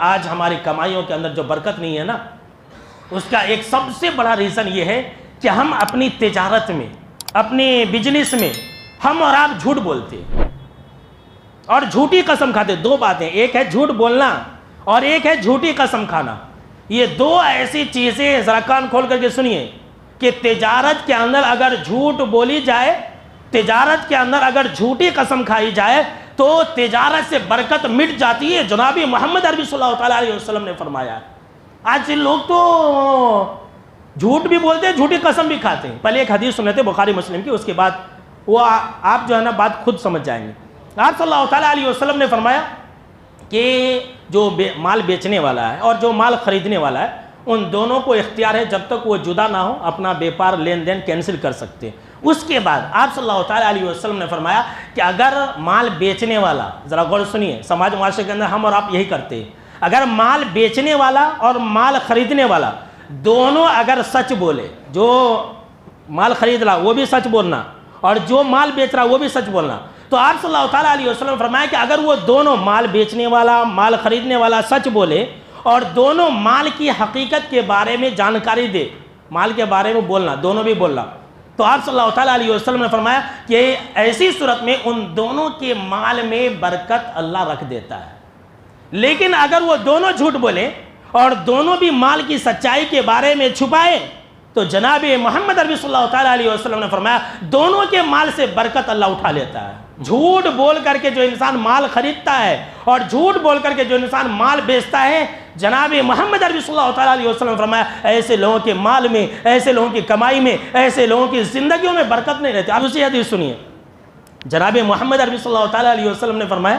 آج ہماری کمائیوں کے اندر جو برکت نہیں ہے نا، اس کا ایک سب سے بڑا ریزن یہ ہے کہ ہم اپنی تجارت میں، اپنی بزنس میں ہم اور آپ جھوٹ بولتے ہیں اور جھوٹی قسم کھاتے. دو باتیں، ایک ہے جھوٹ بولنا اور ایک ہے جھوٹی قسم کھانا. یہ دو ایسی چیزیں ذرا کان کھول کر کے سنیے کہ تجارت کے اندر اگر جھوٹ بولی جائے، تجارت کے اندر اگر جھوٹی قسم کھائی جائے تو تجارت سے برکت مٹ جاتی ہے. جناب محمد عربی صلی اللہ تعالیٰ علیہ وسلم نے فرمایا. آج لوگ تو جھوٹ بھی بولتے ہیں، جھوٹی قسم بھی کھاتے ہیں. پہلے ایک حدیث سنتے بخاری مسلم کی، اس کے بعد وہ آپ جو ہے نا بات خود سمجھ جائیں گے. آپ صلی اللہ تعالیٰ علیہ وسلم نے فرمایا کہ جو مال بیچنے والا ہے اور جو مال خریدنے والا ہے، ان دونوں کو اختیار ہے جب تک وہ جدا نہ ہو اپنا بیپار لین دین کینسل کر سکتے ہیں. اس کے بعد آپ صلی اللہ تعالیٰ علیہ وسلم نے فرمایا کہ اگر مال بیچنے والا، ذرا غور سنیے، سماج معاشرے کے اندر ہم اور آپ یہی کرتے ہیں، اگر مال بیچنے والا اور مال خریدنے والا دونوں اگر سچ بولے، جو مال خرید رہا وہ بھی سچ بولنا اور جو مال بیچ رہا وہ بھی سچ بولنا، تو آپ صلی اللہ تعالیٰ علیہ وسلم نے فرمایا کہ اگر وہ دونوں، مال بیچنے والا مال خریدنے والا سچ بولے اور دونوں مال کی حقیقت کے بارے میں جانکاری دے، مال کے بارے میں بولنا، دونوں بھی بولنا، تو آپ صلی اللہ تعالیٰ علیہ وسلم نے فرمایا کہ ایسی صورت میں ان دونوں کے مال میں برکت اللہ رکھ دیتا ہے. لیکن اگر وہ دونوں جھوٹ بولے اور دونوں بھی مال کی سچائی کے بارے میں چھپائے تو جناب محمد عربی صلی اللہ تعالیٰ علیہ وسلم نے فرمایا دونوں کے مال سے برکت اللہ اٹھا لیتا ہے. جھوٹ بول کر کے جو انسان مال خریدتا ہے اور جھوٹ بول کر کے جو انسان مال بیچتا ہے، جناب محمد عربی صلی اللہ تعالیٰ علیہ وسلم نے فرمایا ایسے لوگوں کے مال میں، ایسے لوگوں کی کمائی میں، ایسے لوگوں کی زندگیوں میں برکت نہیں رہتی. اب اسی حدیث سنیے، جناب محمد عربی صلی اللہ تعالیٰ علیہ وسلم نے فرمایا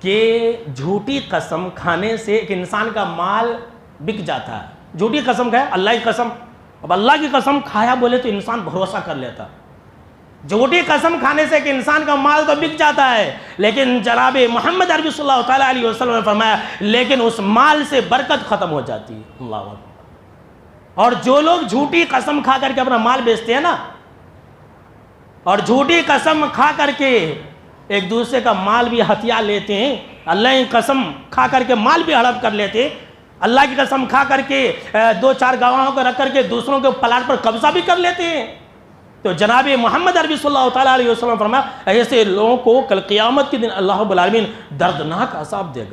کہ جھوٹی قسم کھانے سے ایک انسان کا مال بک جاتا ہے. جھوٹی قسم کھائے، اللہ کی قسم، اب اللہ کی قسم کھایا بولے تو انسان بھروسہ کر لیتا. جھوٹی قسم کھانے سے کہ انسان کا مال تو بک جاتا ہے، لیکن جناب محمد عربی صلی اللہ تعالیٰ علیہ وسلم نے فرمایا لیکن اس مال سے برکت ختم ہو جاتی ہے. اللہ اکبر. اور جو لوگ جھوٹی قسم کھا کر کے اپنا مال بیچتے ہیں نا، اور جھوٹی قسم کھا کر کے ایک دوسرے کا مال بھی ہتھیا لیتے ہیں، اللہ کی قسم کھا کر کے مال بھی ہڑپ کر لیتے ہیں، اللہ کی قسم کھا کر کے دو چار گواہوں کو رکھ کر کے دوسروں کے پلاٹ پر قبضہ بھی کر لیتے ہیں، تو جناب محمد عربی صلی اللہ تعالیٰ علیہ وسلم فرمایا ایسے لوگوں کو کل قیامت کے دن اللہ رب العالمین دردناک عذاب دے گا.